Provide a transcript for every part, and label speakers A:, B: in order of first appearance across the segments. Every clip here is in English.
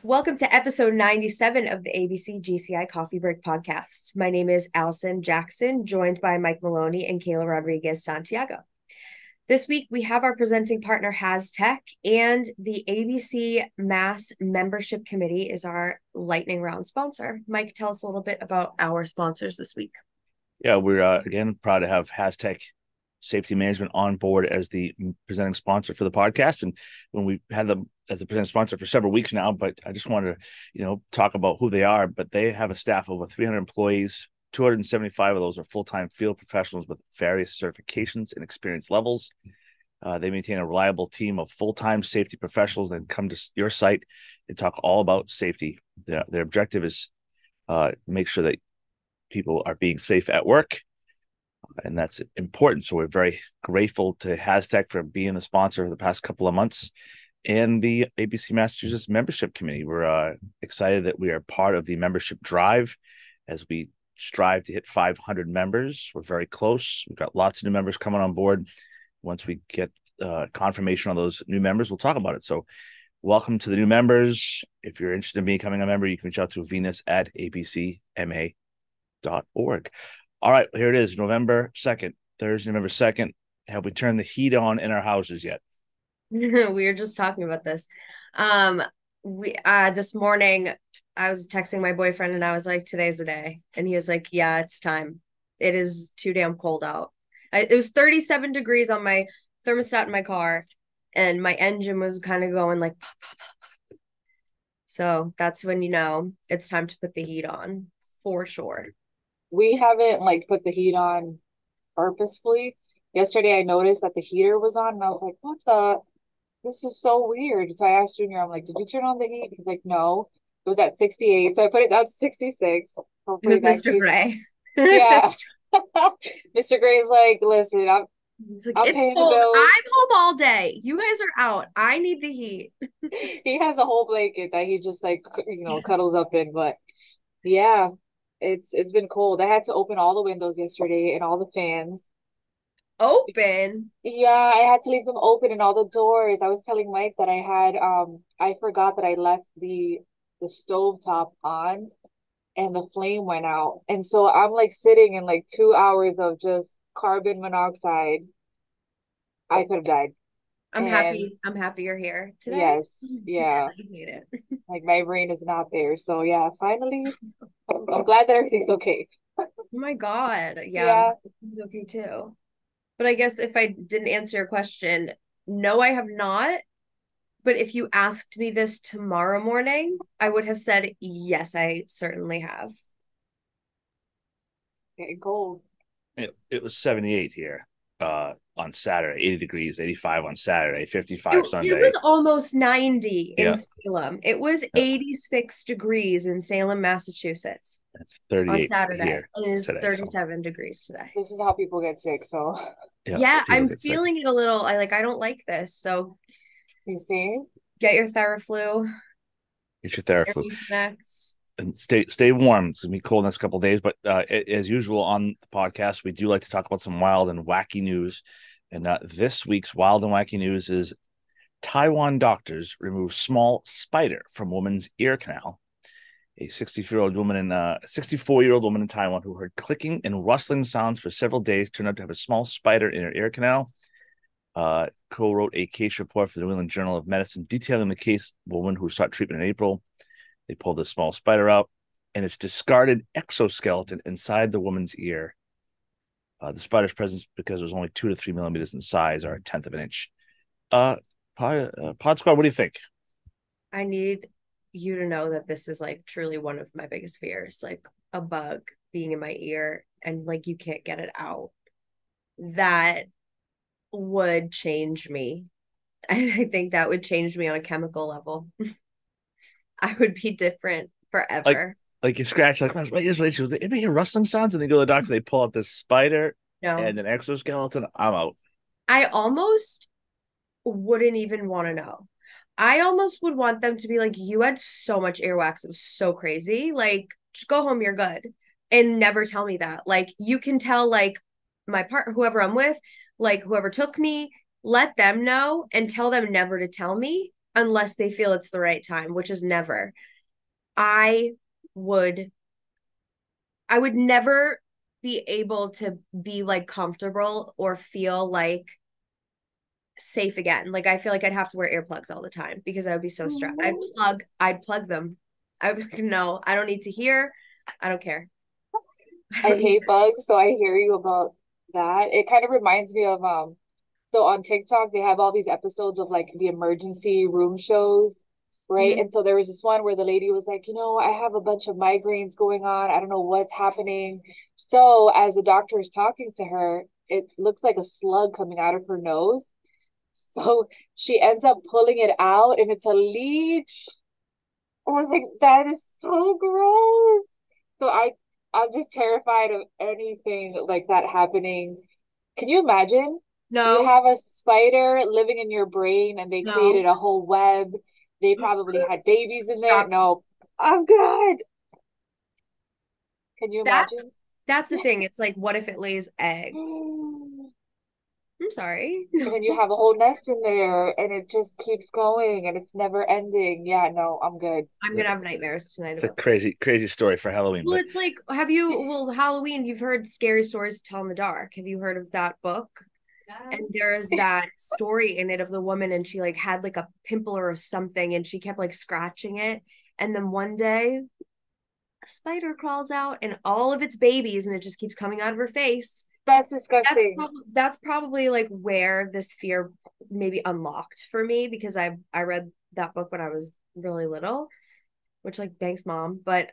A: Welcome to episode 97 of the ABC GCI Coffee Break podcast. My name is Allison Jackson, joined by Mike Maloney and Kayla Rodriguez Santiago. This week, we have our presenting partner, HasTech, and the ABC Mass Membership Committee is our lightning round sponsor. Mike, tell us a little bit about our sponsors this week.
B: Yeah, we're again proud to have HasTech Safety Management on board as the presenting sponsor for the podcast. And when we had them as the presenting sponsor for several weeks now, but I just wanted to, talk about who they are. But they have a staff of over 300 employees. 275 of those are full-time field professionals with various certifications and experience levels. They maintain a reliable team of full-time safety professionals that come to your site and talk all about safety. Their objective is make sure that people are being safe at work, and that's important. So we're very grateful to HasTech for being the sponsor of the past couple of months, and the ABC Massachusetts Membership Committee. We're excited that we are part of the membership drive as we strive to hit 500 members. We're very close. We've got lots of new members coming on board. Once we get confirmation on those new members, we'll talk about it. So welcome to the new members. If you're interested in becoming a member, you can reach out to venus@abcma.org. All right, here it is, November 2nd, Thursday, November 2nd. Have we turned the heat on in our houses yet?
A: We were just talking about this. We this morning I was texting my boyfriend and I was like, today's the day. And he was like, yeah, it's time. It is too damn cold out. It was 37 degrees on my thermostat in my car, and my engine was kind of going like pop, pop, pop, pop. So that's when it's time to put the heat on for sure.
C: We haven't put the heat on purposefully. Yesterday I noticed that the heater was on and I was like, what the? This is so weird. So I asked Junior, I'm like, did you turn on the heat? He's like, no. It was at 68. So I put it down to 66. Hopefully
A: With
C: that
A: Mr.
C: keeps,
A: Gray.
C: yeah. Mr. Gray's like, listen,
A: It's like,
C: I'm
A: it's
C: paying the
A: cold.
C: bills.
A: I'm home all day. You guys are out. I need the heat.
C: He has a whole blanket that he just cuddles up in. But yeah, it's been cold. I had to open all the windows yesterday and all the fans.
A: Open.
C: Yeah, I had to leave them open and all the doors. I was telling Mike that I forgot that I left the stove top on and the flame went out. And so I'm sitting in 2 hours of just carbon monoxide. I could have died.
A: I'm
C: And
A: happy. I'm happy you're here today.
C: yes,
A: Yeah,
C: yeah,
A: I hate it.
C: my brain is not there. So yeah, finally, I'm glad that everything's okay.
A: Oh my God. Yeah,
C: Yeah.
A: it's okay too. But I guess if I didn't answer your question, no, I have not. But if you asked me this tomorrow morning, I would have said, yes, I certainly have.
C: Getting cold.
B: It was 78 here on Saturday, 80 degrees, 85 on Saturday, 55
A: It
B: Sunday.
A: was almost 90 in
B: Yeah,
A: Salem. It was
B: yeah.
A: 86 degrees in Salem, Massachusetts
B: It's
A: on
B: 38
A: Saturday.
B: here
A: And it is
B: today. So
A: 37 degrees today.
C: This is how people get sick. So
B: yeah,
A: Yeah,
B: people
A: I'm
B: get sick.
A: feeling it a little. I don't like this. So
C: you see,
A: get your Theraflu,
B: Get your
A: your
B: Theraflu
A: Mucinex.
B: and stay warm. It's gonna be cold next couple of days. But as usual on the podcast, we do like to talk about some wild and wacky news. And this week's wild and wacky news is Taiwan doctors remove small spider from woman's ear canal. A 64-year-old woman in 64-year-old woman in Taiwan who heard clicking and rustling sounds for several days turned out to have a small spider in her ear canal. Co-wrote a case report for the New England Journal of Medicine detailing the case of a woman who sought treatment in April. They pulled the small spider out and its discarded exoskeleton inside the woman's ear. The spider's presence, because it was only 2 to 3 millimeters in size, or a tenth of an inch. Pod Squad, what do you think?
A: I need you to know that this is truly one of my biggest fears, a bug being in my ear and you can't get it out. That would change me. I think that would change me on a chemical level. I would be different
B: Like,
A: forever.
B: you scratch, my ears itchy. Was anybody hear rustling sounds? And they go to the doctor, they pull out this spider
A: No,
B: and an exoskeleton. I'm out.
A: I almost wouldn't even want to know. I almost would want them to be like, you had so much earwax. It was so crazy. Just go home, you're good. And never tell me that. You can tell, my partner, whoever I'm with, whoever took me, let them know and tell them never to tell me. unless they feel it's the right time, which is never. I would I would never be able to be like comfortable or feel like safe again. Like I feel like I'd have to wear earplugs all the time because I would be so stressed. I'd plug them. I would like, no, I don't need to hear. I don't care. I
C: I
A: don't need
C: hate bugs, so I hear you about that. It kind of reminds me of so on TikTok they have all these episodes of like the emergency room shows, right?
A: Mhm.
C: And so there was this one where the lady was like, I have a bunch of migraines going on. I don't know what's happening. So as the doctor is talking to her, it looks like a slug coming out of her nose. So she ends up pulling it out and it's a leech. I was like, that is so gross. So I'm just terrified of anything like that happening. Can you imagine? You
A: No,
C: have a spider living in your brain and they
A: no.
C: created a whole web. They probably had babies in there.
A: Stop.
C: No, I'm good. Can you
A: That's
C: imagine?
A: that's the thing. It's like, what if it lays eggs? I'm sorry.
C: And then
A: No.
C: you have a whole nest in there and it just keeps going and it's never ending. Yeah, no, I'm good.
A: I'm gonna have nightmares tonight
B: It's a
A: about that.
B: crazy story for Halloween.
A: Well,
B: But
A: it's like, Halloween, you've heard Scary Stories to Tell in the Dark. Have you heard of that book? And there's that story in it of the woman, and she like had like a pimple or something, and she kept like scratching it. And then one day, a spider crawls out and all of its babies, and it just keeps coming out of her face.
C: That's disgusting.
A: That's probably like where this fear maybe unlocked for me because I read that book when I was really little, which like thanks mom, but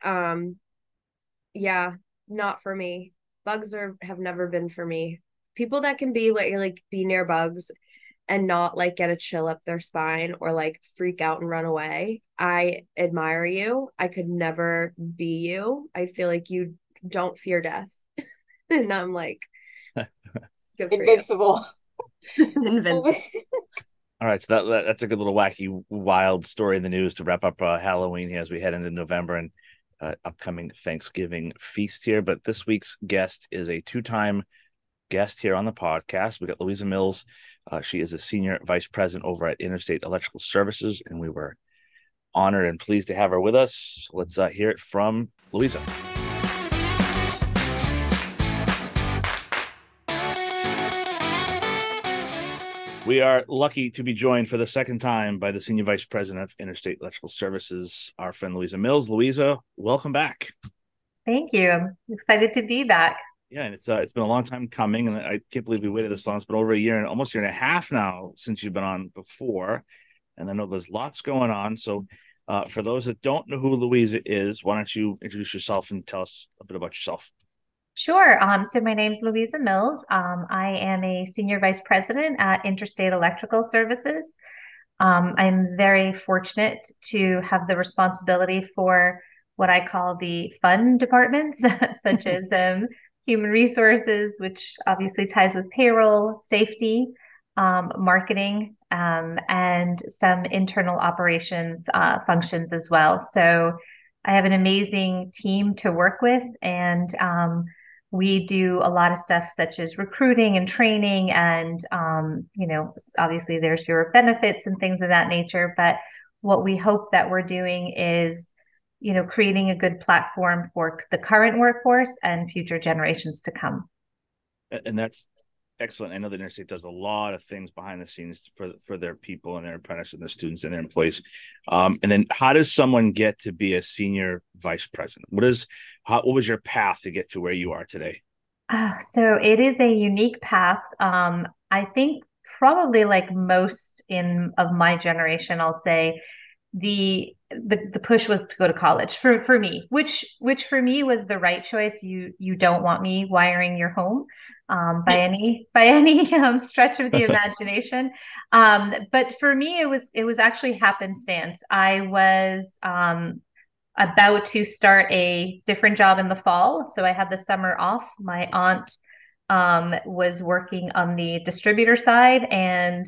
A: yeah, not for me. Bugs are have never been for me. People that can be like be near bugs and not like get a chill up their spine or like freak out and run away. I admire you. I could never be you. I feel like you don't fear death. And I'm like, good for you.
C: Invincible.
A: Invincible.
B: all right, so that's a good little wacky, wild story in the news to wrap up Halloween here as we head into November and upcoming Thanksgiving feast here. But this week's guest is a two-time guest here on the podcast. We got Luiza Mills. She is a senior vice president over at Interstate Electrical Services, and we were honored and pleased to have her with us. So let's hear it from Luiza. We are lucky to be joined for the second time by the Senior Vice President of Interstate Electrical Services, our friend Luiza Mills. Luiza, welcome back.
D: Thank you. I'm excited to be back.
B: Yeah, and it's been a long time coming, and I can't believe we waited this long. It's been over a year and almost a year and a half now since you've been on before, and I know there's lots going on. So, for those that don't know who Luiza is, why don't you introduce yourself and tell us a bit about yourself?
D: Sure. So my name's Luiza Mills. I am a senior vice president at Interstate Electrical Services. I'm very fortunate to have the responsibility for what I call the fun departments, such as human resources, which obviously ties with payroll, safety, marketing, and some internal operations functions as well. So I have an amazing team to work with, and we do a lot of stuff such as recruiting and training, and obviously there's your benefits and things of that nature. But what we hope that we're doing is, creating a good platform for the current workforce and future generations to come.
B: And that's excellent. I know that Interstate does a lot of things behind the scenes for their people and their apprentices and their students and their employees. And then how does someone get to be a senior vice president? What was your path to get to where you are today?
D: So it is a unique path. I think probably like most of my generation, I'll say the push was to go to college for me, which for me was the right choice. You don't want me wiring your home by any stretch of the imagination. But for me, it was actually happenstance. I was about to start a different job in the fall, so I had the summer off. My aunt was working on the distributor side, and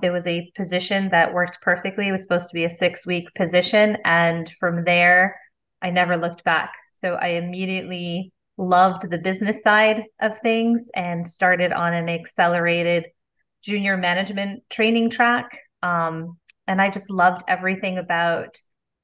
D: there was a position that worked perfectly. It was supposed to be a 6-week position. And from there, I never looked back. So I immediately loved the business side of things and started on an accelerated junior management training track. And I just loved everything about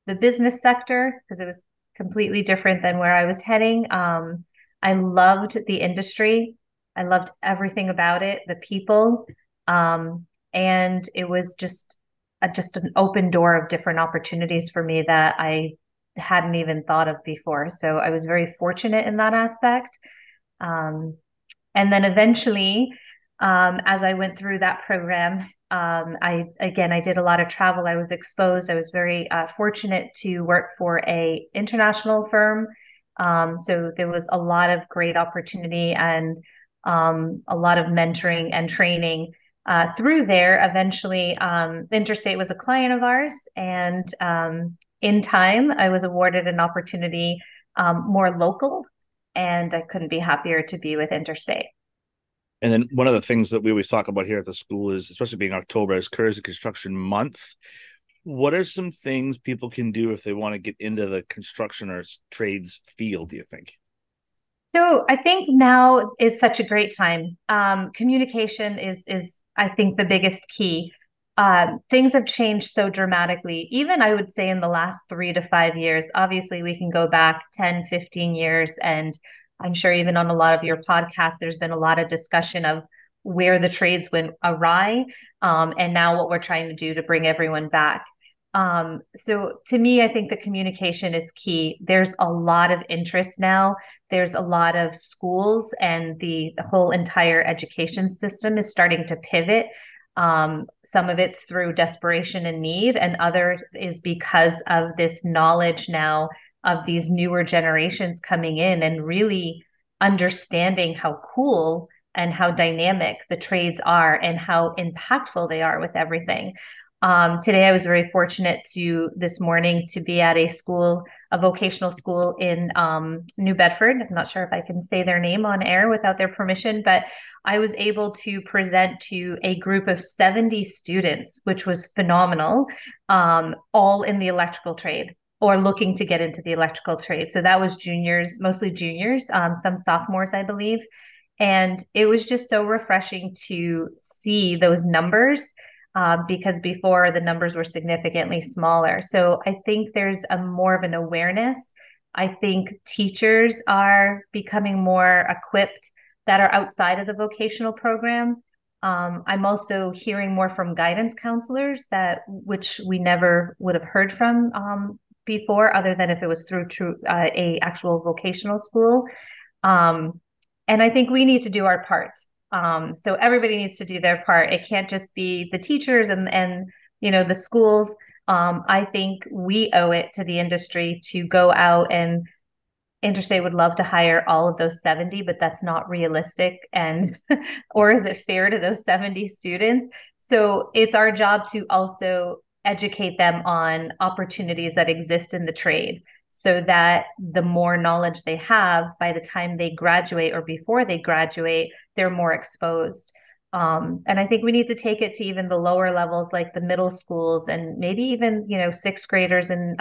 D: the business sector because it was completely different than where I was heading. I loved the industry. I loved everything about it, the people. And it was just an open door of different opportunities for me that I hadn't even thought of before. So I was very fortunate in that aspect. Um, and then eventually, as I went through that program, I did a lot of travel. I was exposed. I was very fortunate to work for a international firm. So there was a lot of great opportunity and a lot of mentoring and training through there. Eventually, Interstate was a client of ours, and in time, I was awarded an opportunity more local, and I couldn't be happier to be with Interstate.
B: And then one of the things that we always talk about here at the school is, especially being October, is Careers in Construction Month. What are some things people can do if they want to get into the construction or trades field, do you think?
D: So I think now is such a great time. Communication is I think the biggest key. Things have changed so dramatically, even I would say in the last 3 to 5 years. Obviously, we can go back 10, 15 years, and I'm sure even on a lot of your podcasts, there's been a lot of discussion of where the trades went awry, and now what we're trying to do to bring everyone back. So to me, I think the communication is key. There's a lot of interest now. There's a lot of schools, and the whole entire education system is starting to pivot. Some of it's through desperation and need, and other is because of this knowledge now of these newer generations coming in and really understanding how cool and how dynamic the trades are and how impactful they are with everything. Today, I was very fortunate to this morning to be at a school, a vocational school in New Bedford. I'm not sure if I can say their name on air without their permission, but I was able to present to a group of 70 students, which was phenomenal, all in the electrical trade or looking to get into the electrical trade. So that was juniors, mostly juniors, some sophomores, I believe. And it was just so refreshing to see those numbers because before the numbers were significantly smaller. So I think there's a more of an awareness. I think teachers are becoming more equipped that are outside of the vocational program. I'm also hearing more from guidance counselors that which we never would have heard from before, other than if it was through a actual vocational school. And I think we need to do our part. So everybody needs to do their part. It can't just be the teachers and the schools. I think we owe it to the industry to go out, and Interstate would love to hire all of those 70, but that's not realistic. And or is it fair to those 70 students? So it's our job to also educate them on opportunities that exist in the trade so that the more knowledge they have by the time they graduate or before they graduate, they're more exposed. And I think we need to take it to even the lower levels, like the middle schools, and maybe even, sixth graders and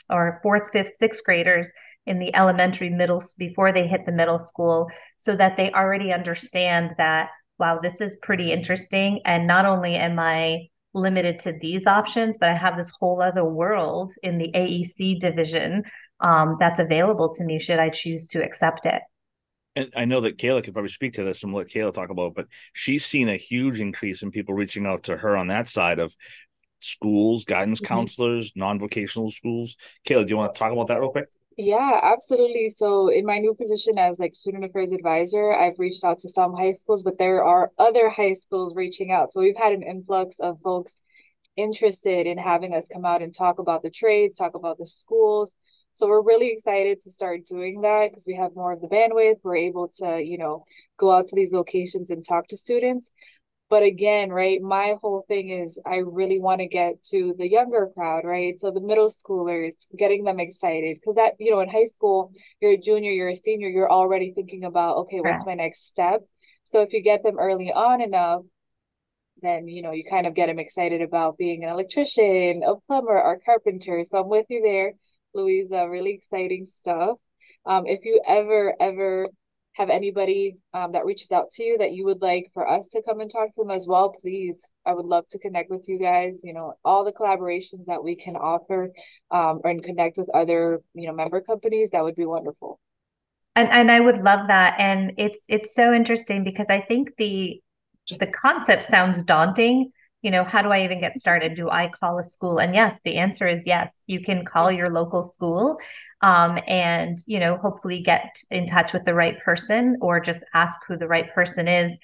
D: or fourth, fifth, sixth graders in the elementary middle before they hit the middle school, so that they already understand that, wow, this is pretty interesting. And not only am I limited to these options, but I have this whole other world in the AEC division that's available to me should I choose to accept it.
B: And I know that Kayla could probably speak to this and let Kayla talk about, but she's seen a huge increase in people reaching out to her on that side of schools, guidance counselors, non-vocational schools. Kayla, do you want to talk about that real quick?
C: Yeah, absolutely. So in my new position as like student affairs advisor, I've reached out to some high schools, but there are other high schools reaching out. So we've had an influx of folks interested in having us come out and talk about the trades, talk about the schools. So we're really excited to start doing that because we have more of the bandwidth. We're able to, go out to these locations and talk to students. But again, right, my whole thing is I really want to get to the younger crowd, right? So the middle schoolers, getting them excited because that, in high school, you're a junior, you're a senior, you're already thinking about, okay, what's my
D: Correct.
C: next step? So if you get them early on enough, then, you kind of get them excited about being an electrician, a plumber, or carpenter. So I'm with you there, Luiza, really exciting stuff. If you ever have anybody that reaches out to you that you would like for us to come and talk to them as well, please, I would love to connect with you guys. All the collaborations that we can offer and connect with other, member companies, that would be wonderful.
D: And I would love that. And it's so interesting because I think the concept sounds daunting. How do I even get started? Do I call a school? And yes, the answer is yes. You can call your local school, and hopefully get in touch with the right person, or just ask who the right person is.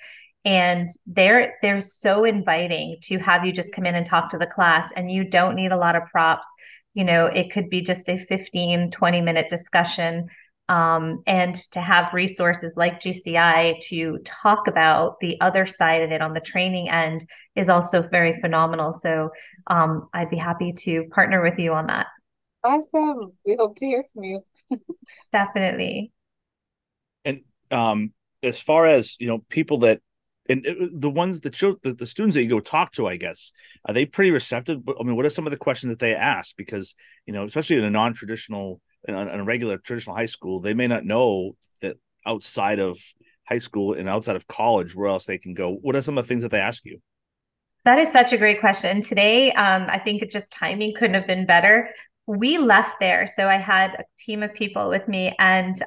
D: And they're so inviting to have you just come in and talk to the class, and you don't need a lot of props. It could be just a 15-20 minute discussion, and to have resources like GCI to talk about the other side of it on the training end is also very phenomenal. So I'd be happy to partner with you on that.
C: Awesome. We hope to hear from you.
D: Definitely.
B: And as far as people that, and the ones that the students that you go talk to, I guess, are they pretty receptive? I mean, what are some of the questions that they ask? Because especially in a non-traditional, in a regular traditional high school, they may not know that outside of high school and outside of college, where else they can go. What are some of the things that they ask you?
D: That is such a great question. Today, I think it just timing couldn't have been better. We left there. So I had a team of people with me, and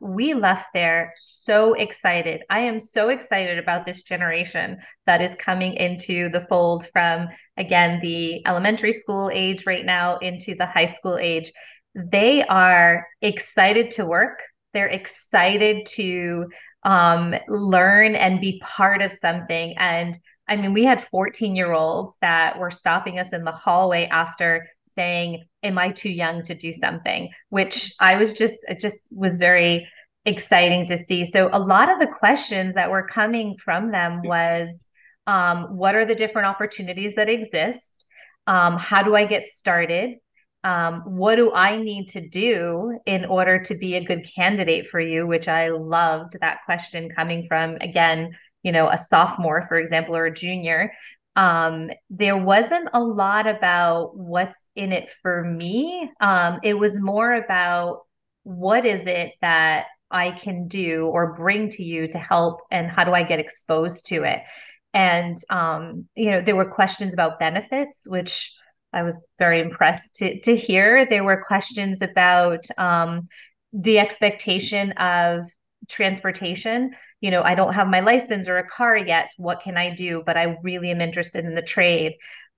D: we left there so excited. I am so excited about this generation that is coming into the fold from, again, the elementary school age right now into the high school age. They are excited to work. They're excited to learn and be part of something. And I mean, we had 14-year-olds that were stopping us in the hallway after saying, "Am I too young to do something?" Which it just was very exciting to see. So a lot of the questions that were coming from them was, what are the different opportunities that exist? How do I get started? What do I need to do in order to be a good candidate for you? Which I loved that question coming from, again, a sophomore, for example, or a junior. There wasn't a lot about what's in it for me. It was more about what is it that I can do or bring to you to help, and how do I get exposed to it? And there were questions about benefits, which I was very impressed to hear. There were questions about the expectation of transportation. I don't have my license or a car yet. What can I do? But I really am interested in the trade.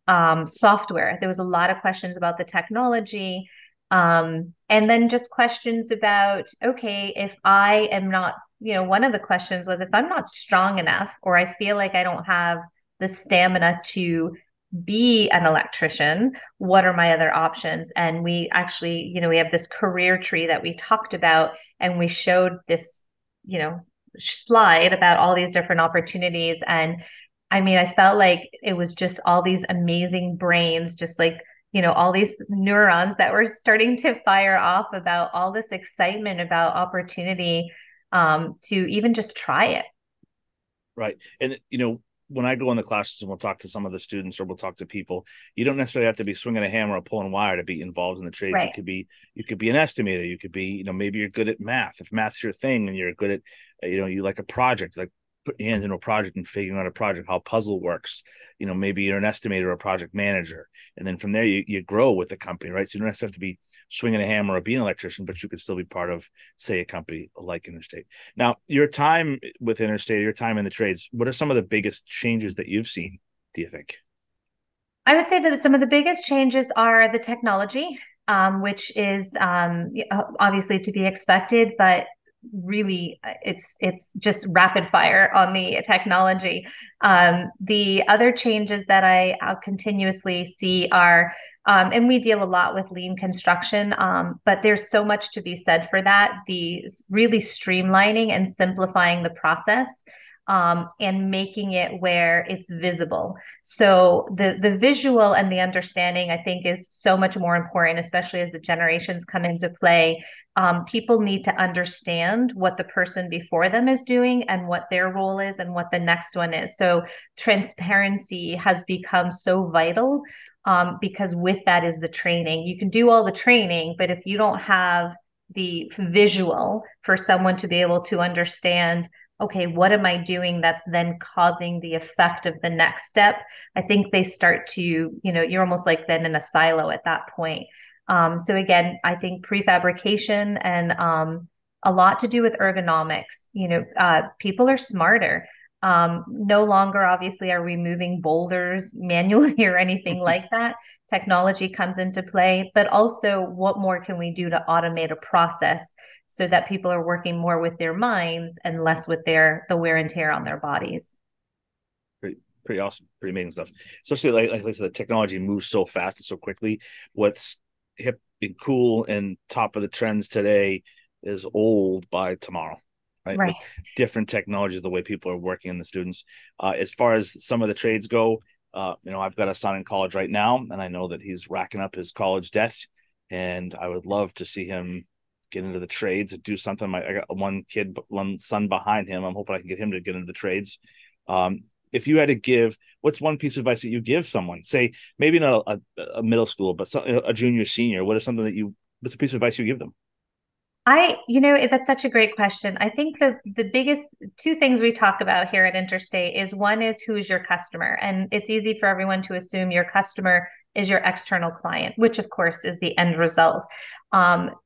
D: Software. There was a lot of questions about the technology. And then just questions about, okay, if I am not, one of the questions was, if I'm not strong enough, or I feel like I don't have the stamina to be an electrician, what are my other options? And we actually, we have this career tree that we talked about, and we showed this, slide about all these different opportunities. And I mean, I felt like it was just all these amazing brains, just like, all these neurons that were starting to fire off about all this excitement about opportunity, to even just try it.
B: Right. And when I go in the classes and we'll talk to some of the students, or we'll talk to people, you don't necessarily have to be swinging a hammer or pulling wire to be involved in the trades.
D: Right.
B: You could be an estimator. You could be, maybe you're good at math. If math's your thing and you're good at, you like a project, like putting your hands into a project and figuring out a project, how puzzle works. Maybe you're an estimator or a project manager. And then from there, you grow with the company, right? So you don't necessarily have to be swinging a hammer or being an electrician, but you could still be part of, say, a company like Interstate. Now, your time with Interstate, your time in the trades, what are some of the biggest changes that you've seen, do you think?
D: I would say that some of the biggest changes are the technology, which is obviously to be expected, but really it's just rapid fire on the technology. The other changes that I'll continuously see are, and we deal a lot with lean construction, but there's so much to be said for that. The really streamlining and simplifying the process, and making it where it's visible. So the visual and the understanding, I think, is so much more important, especially as the generations come into play. People need to understand what the person before them is doing and what their role is and what the next one is. So transparency has become so vital, because with that is the training. You can do all the training, but if you don't have the visual for someone to be able to understand, okay, what am I doing that's then causing the effect of the next step? I think they start to, you're almost like then in a silo at that point. So again, I think prefabrication and a lot to do with ergonomics. People are smarter. No longer, obviously, are we moving boulders manually or anything like that. Technology comes into play, but also what more can we do to automate a process so that people are working more with their minds and less with the wear and tear on their bodies.
B: Pretty awesome, pretty amazing stuff. Especially like I said, the technology moves so fast and so quickly. What's hip and cool and top of the trends today is old by tomorrow. Right. With different technologies, the way people are working and the students. As far as some of the trades go, I've got a son in college right now, and I know that he's racking up his college debt, and I would love to see him get into the trades and do something. I got one son behind him. I'm hoping I can get him to get into the trades. If you had to give, what's one piece of advice that you give someone, say maybe not a middle school, but a junior, senior, what's a piece of advice you give them?
D: That's such a great question. I think the biggest two things we talk about here at Interstate is one is who's your customer. And it's easy for everyone to assume your customer is your external client, which of course is the end result.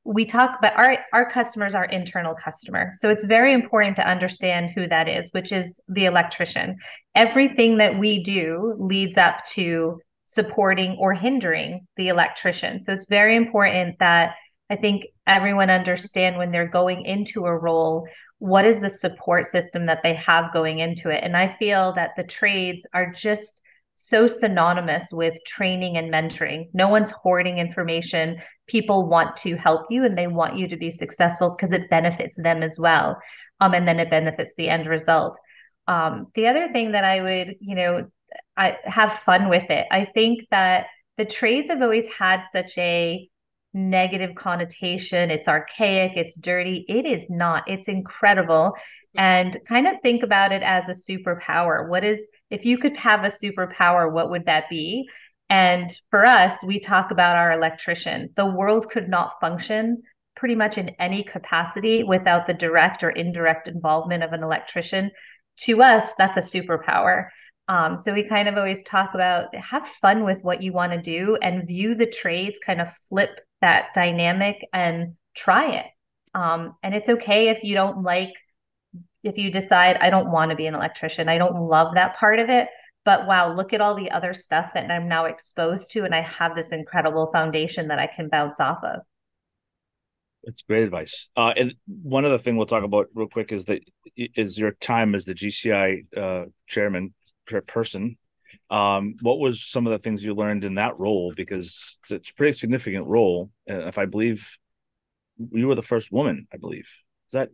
D: We talk about our customers, our internal customer. So it's very important to understand who that is, which is the electrician. Everything that we do leads up to supporting or hindering the electrician. So it's very important that I think everyone understand when they're going into a role, what is the support system that they have going into it? And I feel that the trades are just so synonymous with training and mentoring. No one's hoarding information. People want to help you and they want you to be successful because it benefits them as well. And then it benefits the end result. The other thing that I would, I have fun with it. I think that the trades have always had such a negative connotation. It's archaic, it's dirty. It is not. It's incredible. And kind of think about it as a superpower. If you could have a superpower, what would that be? And for us, we talk about our electrician. The world could not function pretty much in any capacity without the direct or indirect involvement of an electrician. To us, that's a superpower. So we kind of always talk about have fun with what you want to do and view the trades, kind of flip that dynamic and try it. And it's okay if you decide, I don't want to be an electrician. I don't love that part of it. But wow, look at all the other stuff that I'm now exposed to. And I have this incredible foundation that I can bounce off of.
B: That's great advice. And one other thing we'll talk about real quick is your time as the GCI chairperson. What was some of the things you learned in that role? Because it's a pretty significant role. If I believe you were the first woman, I believe. Is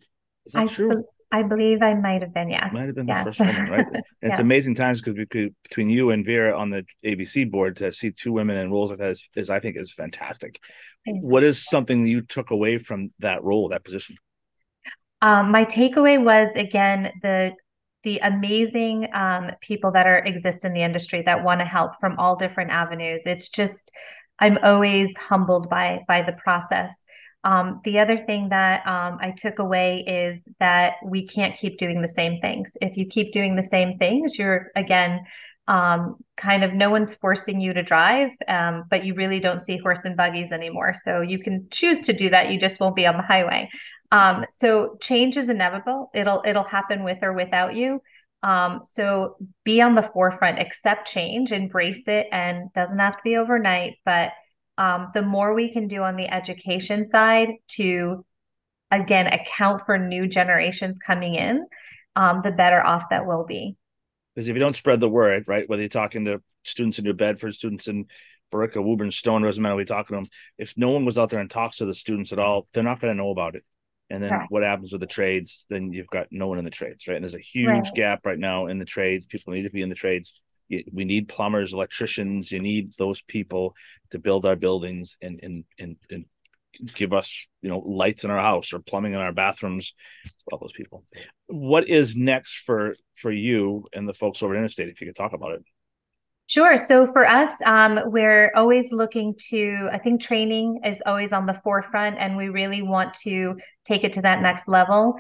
B: that true?
D: I believe I might have been, yes.
B: Might have been the first woman, right? And
D: Yeah.
B: It's amazing times because between you and Vera on the ABC board, to see two women in roles like that is I think is fantastic. What is something you took away from that role, that position?
D: My takeaway was, again, the amazing people that exist in the industry that want to help from all different avenues. It's just, I'm always humbled by the process. The other thing that I took away is that we can't keep doing the same things. If you keep doing the same things, you're, again, kind of no one's forcing you to drive, but you really don't see horse and buggies anymore. So you can choose to do that. You just won't be on the highway. So change is inevitable. It'll happen with or without you. So be on the forefront, accept change, embrace it, and doesn't have to be overnight, but the more we can do on the education side to, again, account for new generations coming in, the better off that will be.
B: Because if you don't spread the word, right, whether you're talking to students in New Bedford, students in Barica, Woburn, Stone, doesn't matter what you're talking to them, if no one was out there and talks to the students at all, they're not going to know about it. And then what happens with the trades? Then you've got no one in the trades, right? And there's a huge gap right now in the trades. People need to be in the trades. We need plumbers, electricians. You need those people to build our buildings and give us, lights in our house or plumbing in our bathrooms. All those people. What is next for you and the folks over at Interstate? If you could talk about it.
D: Sure. So for us, we're always looking to, I think training is always on the forefront, and we really want to take it to that next level.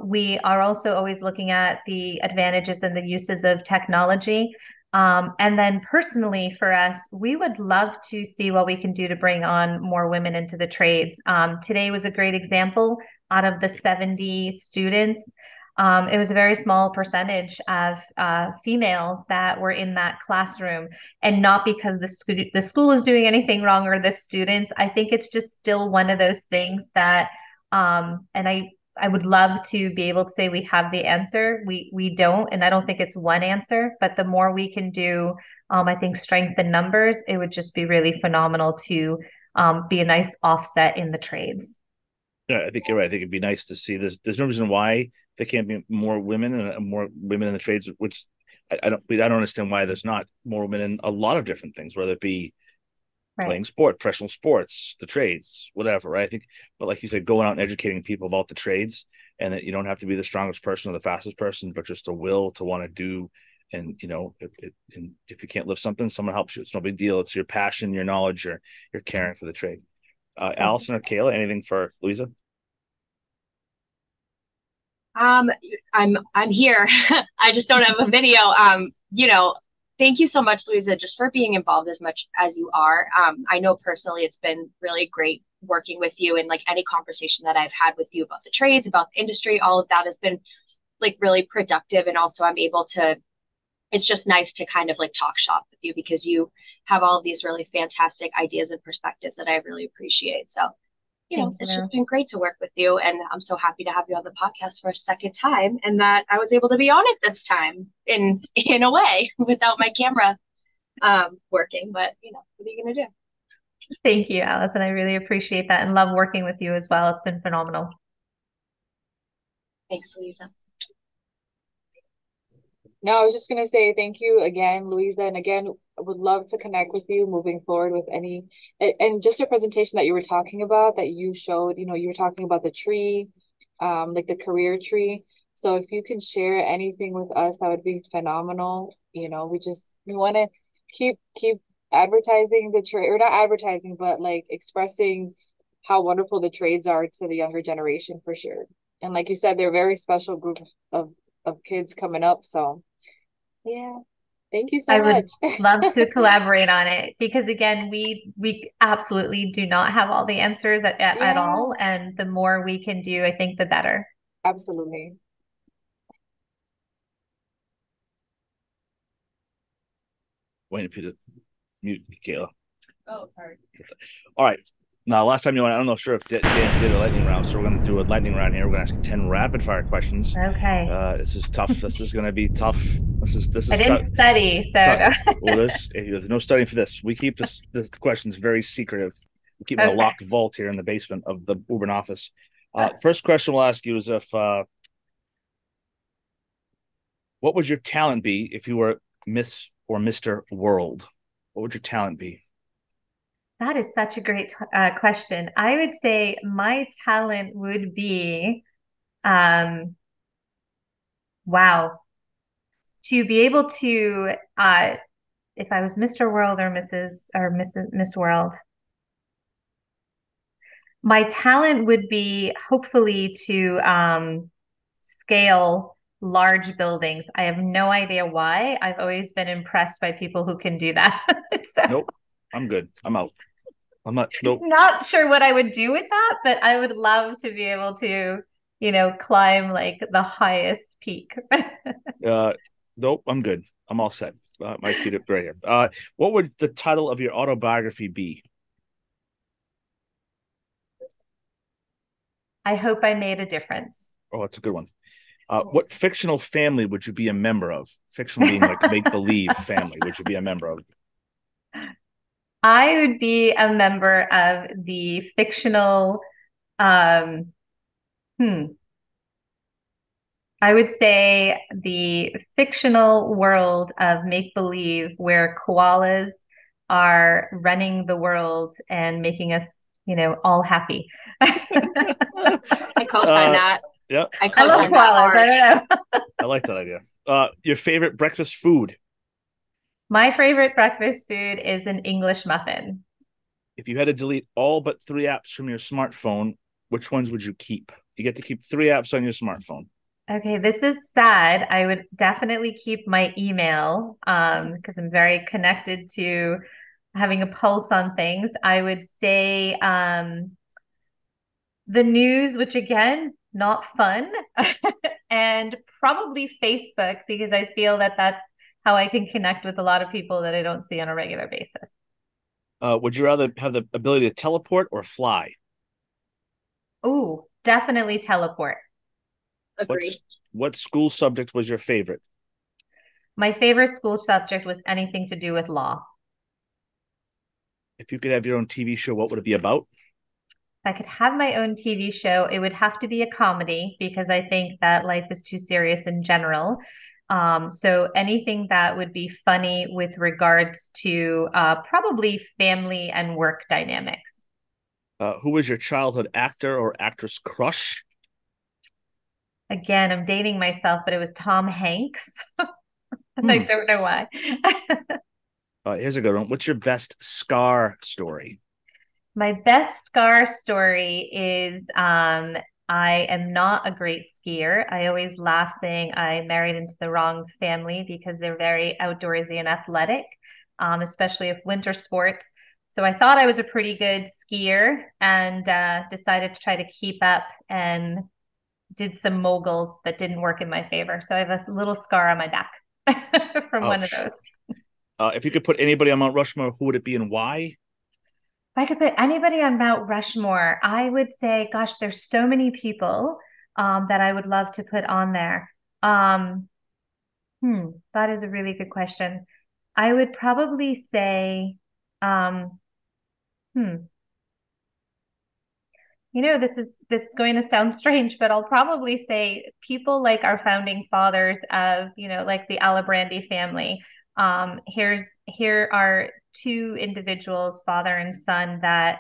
D: We are also always looking at the advantages and the uses of technology. And then personally for us, we would love to see what we can do to bring on more women into the trades. Today was a great example. Out of the 70 students, it was a very small percentage of females that were in that classroom, and not because the school is doing anything wrong or the students. I think it's just still one of those things that, and I would love to be able to say we have the answer. We don't, and I don't think it's one answer. But the more we can do, I think strength in numbers, it would just be really phenomenal to be a nice offset in the trades.
B: Yeah, I think you're right. I think it'd be nice to see this. There's no reason why there can't be more women and more women in the trades, which I don't understand why there's not more women in a lot of different things, whether it be playing
D: Right.
B: sport, professional sports, the trades, whatever, right? I think, but like you said, going out and educating people about the trades, and that you don't have to be the strongest person or the fastest person, but just a will to want to do. And if you can't lift something, someone helps you. It's no big deal. It's your passion, your knowledge, your caring for the trade. Allison or Kayla, anything for Luiza?
E: Um, I'm here. I just don't have a video. Thank you so much, Luiza, just for being involved as much as you are. I know personally it's been really great working with you, and like any conversation that I've had with you about the trades, about the industry, all of that has been like really productive. And also I'm able to, it's just nice to kind of like talk shop with you because you have all of these really fantastic ideas and perspectives that I really appreciate. So
D: Thank
E: it's
D: you.
E: just been great to work with you. And I'm so happy to have you on the podcast for a second time and that I was able to be on it this time in a way without my camera working. But what are you gonna do?
D: Thank you, Allison. I really appreciate that and love working with you as well. It's been phenomenal.
E: Thanks, Lisa.
C: No, I was just gonna say thank you again, Luiza, and again, I would love to connect with you moving forward with any and just a presentation that you were talking about that you showed, you were talking about the tree, like the career tree. So if you can share anything with us, that would be phenomenal. We want to keep advertising the trade, or not advertising, but like expressing how wonderful the trades are to the younger generation for sure. And like you said, they're a very special group of kids coming up. So yeah. Thank you so
D: I would
C: much.
D: love to collaborate on it because again, we absolutely do not have all the answers at
C: Yeah,
D: all. And the more we can do, I think the better.
C: absolutely.
B: Waiting for you to mute Kayla.
E: Oh, sorry.
B: All right. Now, last time you went, I don't know sure if Dan did a lightning round, so we're going to do a lightning round here. We're going to ask you 10 rapid fire questions.
D: Okay.
B: This is tough. This is going to be tough. This
D: I
B: is
D: didn't
B: tough.
D: study, so
B: Tough. Well, there's no studying for this. We keep the questions very secretive. We keep it in a
D: okay.
B: locked vault here in the basement of the Ubern office. First question we'll ask you is what would your talent be if you were Miss or Mr. World? What would your talent be?
D: That is such a great question. I would say my talent would be, um, wow, to be able to, if I was Mr. World or Miss World, my talent would be hopefully to scale large buildings. I have no idea why. I've always been impressed by people who can do that. So
B: Nope. I'm good. I'm out. I'm not. Nope.
D: not sure what I would do with that, but I would love to be able to, climb like the highest peak.
B: Uh, nope. I'm good. I'm all set. My feet up right here. What would the title of your autobiography be?
D: I hope I made a difference.
B: Oh, that's a good one. What fictional family would you be a member of? Fictional being like make believe family. Would you be a member of?
D: I would be a member of the fictional, um, hmm, I would say the fictional world of make believe where koalas are running the world and making us, all happy.
E: I co-sign that.
B: Yeah,
E: I
D: I love
E: co-sign that
D: koalas.
E: hard.
D: I don't know.
B: I like that idea. Your favorite breakfast food?
D: My favorite breakfast food is an English muffin.
B: If you had to delete all but 3 apps from your smartphone, which ones would you keep? You get to keep 3 apps on your smartphone.
D: Okay, this is sad. I would definitely keep my email because I'm very connected to having a pulse on things. I would say the news, which again, not fun, and probably Facebook because I feel that that's how I can connect with a lot of people that I don't see on a regular basis.
B: Would you rather have the ability to teleport or fly?
D: Ooh, definitely teleport.
E: Agree.
B: What school subject was your favorite?
D: My favorite school subject was anything to do with law.
B: If you could have your own TV show, what would it be about?
D: If I could have my own TV show, it would have to be a comedy because I think that life is too serious in general. So anything that would be funny with regards to probably family and work dynamics.
B: Who was your childhood actor or actress crush?
D: Again, I'm dating myself, but it was Tom Hanks. And I don't know why.
B: Here's a good one. What's your best scar story?
D: My best scar story is I am not a great skier. I always laugh saying I married into the wrong family because they're very outdoorsy and athletic, especially if winter sports. So I thought I was a pretty good skier and decided to try to keep up and did some moguls that didn't work in my favor. So I have a little scar on my back from one of
B: Ouch.
D: those.
B: If you could put anybody on Mount Rushmore, who would it be and why?
D: If I could put anybody on Mount Rushmore, I would say, gosh, there's so many people that I would love to put on there. Um, that is a really good question. I would probably say, um, hmm, this is going to sound strange, but I'll probably say people like our founding fathers of, like the Alibrandi family. Here are two individuals, father and son, that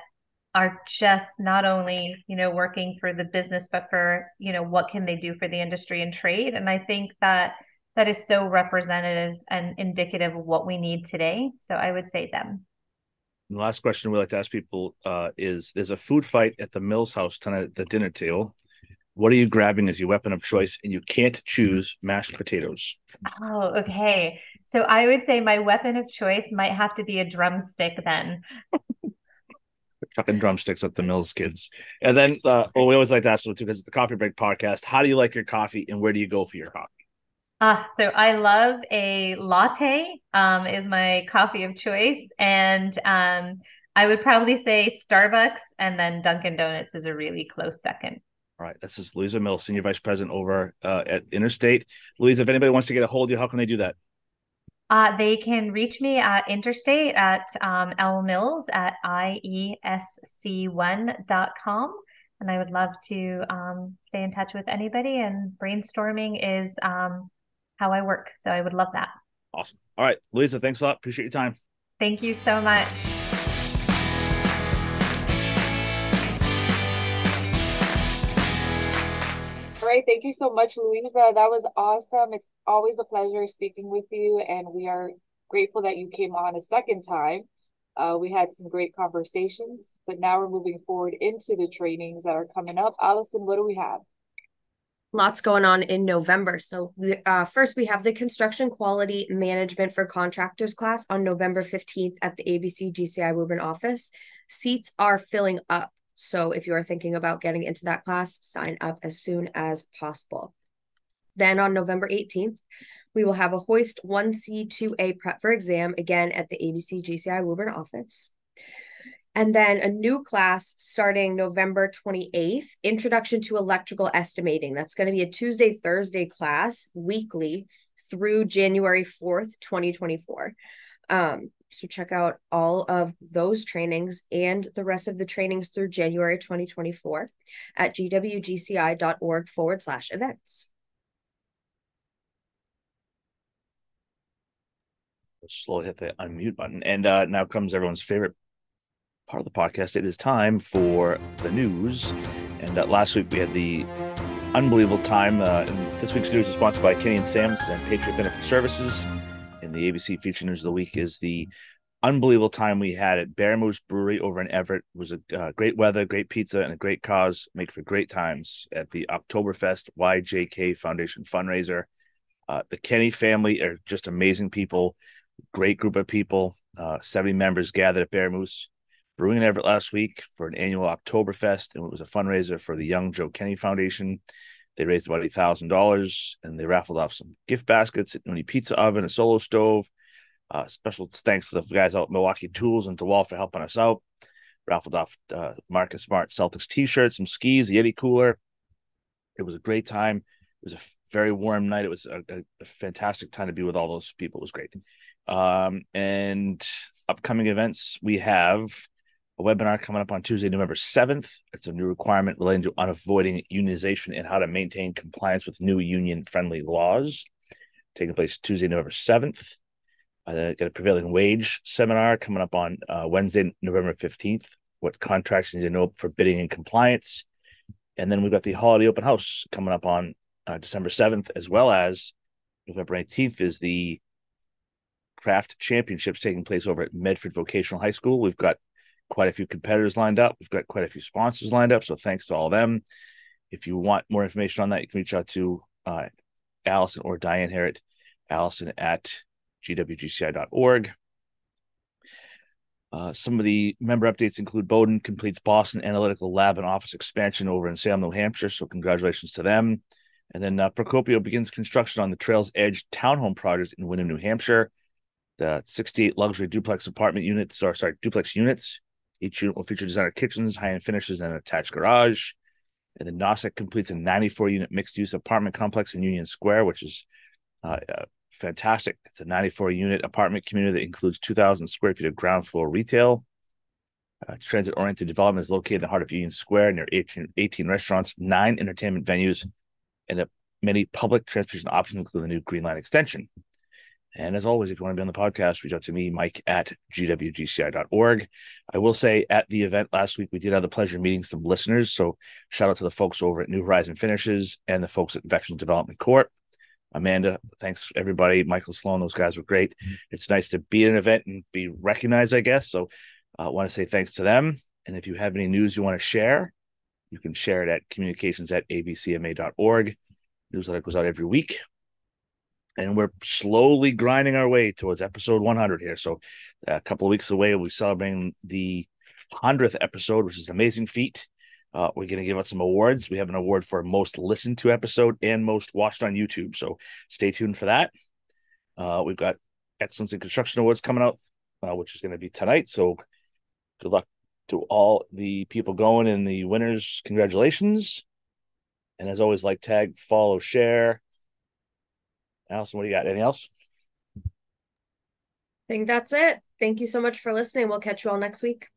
D: are just not only, working for the business, but for, what can they do for the industry and trade. And I think that that is so representative and indicative of what we need today. So I would say them.
B: And the last question we like to ask people is there's a food fight at the Mills house tonight at the dinner table. What are you grabbing as your weapon of choice? And you can't choose mashed potatoes.
D: Oh, okay. So I would say my weapon of choice might have to be a drumstick then.
B: Chucking drumsticks at the Mills kids. And then, we always like to ask them too, because it's the Coffee Break podcast. How do you like your coffee and where do you go for your coffee?
D: So I love a latte, is my coffee of choice. And I would probably say Starbucks and then Dunkin' Donuts is a really close second.
B: All right. This is Luiza Mills, Senior Vice President over at Interstate. Luiza, if anybody wants to get a hold of you, how can they do that?
D: They can reach me at Interstate at L Mills at iesc1.com. And I would love to stay in touch with anybody. And brainstorming is how I work. So I would love that.
B: Awesome. All right, Luiza, thanks a lot. Appreciate your time.
D: Thank you so much.
C: All right, thank you so much, Luiza. That was awesome. It's always a pleasure speaking with you, and we are grateful that you came on a second time. We had some great conversations, but now we're moving forward into the trainings that are coming up. Allison, what do we have?
A: Lots going on in November. So first we have the Construction Quality Management for Contractors class on November 15th at the ABC GCI Woburn office. Seats are filling up. So if you are thinking about getting into that class, sign up as soon as possible. Then on November 18th, we will have a hoist 1C 2A prep for exam, again at the ABC GCI Woburn office. And then a new class starting November 28th, Introduction to Electrical Estimating. That's going to be a Tuesday, Thursday class weekly through January 4th, 2024. So check out all of those trainings and the rest of the trainings through January 2024 at gwgci.org/events.
B: Slowly hit the unmute button. And now comes everyone's favorite part of the podcast. It is time for the news. And last week we had the unbelievable time. And this week's news is sponsored by Kenny and Sam's and Patriot Benefit Services. And the ABC feature news of the week is the unbelievable time we had at Bear Moose Brewery over in Everett. It was a great weather, great pizza, and a great cause. Make for great times at the Oktoberfest YJK Foundation fundraiser. The Kenny family are just amazing people, great group of people. 70 members gathered at Bear Moose Brewing in Everett last week for an annual Oktoberfest, and it was a fundraiser for the Young Joe Kenny Foundation. They raised about $8,000, and they raffled off some gift baskets, a mini pizza oven, a solo stove. Special thanks to the guys out at Milwaukee Tools and DeWalt for helping us out. Raffled off Marcus Smart Celtics t-shirts, some skis, a Yeti cooler. It was a great time. It was a very warm night. It was a fantastic time to be with all those people. It was great. And upcoming events, we have a webinar coming up on Tuesday, November 7th. It's a new requirement relating to avoiding unionization and how to maintain compliance with new union-friendly laws. Taking place Tuesday, November 7th. Got a prevailing wage seminar coming up on Wednesday, November 15th. What contracts you need to know for bidding and compliance. And then we've got the holiday open house coming up on December 7th, as well as November 18th is the craft championships taking place over at Medford Vocational High School. We've got quite a few competitors lined up. We've got quite a few sponsors lined up. So thanks to all of them. If you want more information on that, you can reach out to Allison or Diane here at allison@gwgci.org. Some of the member updates include Bowdoin completes Boston Analytical Lab and Office expansion over in Salem, New Hampshire. So congratulations to them. And then Procopio begins construction on the Trails Edge townhome project in Wyndham, New Hampshire. The 68 luxury duplex duplex units. Each unit will feature designer kitchens, high-end finishes, and an attached garage. And then Nosek completes a 94-unit mixed-use apartment complex in Union Square, which is fantastic. It's a 94-unit apartment community that includes 2,000 square feet of ground floor retail. Its transit-oriented development is located in the heart of Union Square near 18 restaurants, 9 entertainment venues, and many public transportation options, including the new Green Line extension. And as always, if you want to be on the podcast, reach out to me, Mike at gwgci.org. I will say at the event last week, we did have the pleasure of meeting some listeners. So shout out to the folks over at New Horizon Finishes and the folks at Veterans Development Corp. Amanda, thanks everybody. Michael Sloan, those guys were great. It's nice to be at an event and be recognized, I guess. So I want to say thanks to them. And if you have any news you want to share, you can share it at communications@abcma.org. Newsletter goes out every week. And we're slowly grinding our way towards episode 100 here. So a couple of weeks away, we'll be celebrating the 100th episode, which is an amazing feat. We're going to give out some awards. We have an award for most listened to episode and most watched on YouTube. So stay tuned for that. We've got Excellence in Construction Awards coming out, which is going to be tonight. So good luck to all the people going and the winners. Congratulations. And as always, like, tag, follow, share. Allison, what do you got? Anything else?
A: I think that's it. Thank you so much for listening. We'll catch you all next week.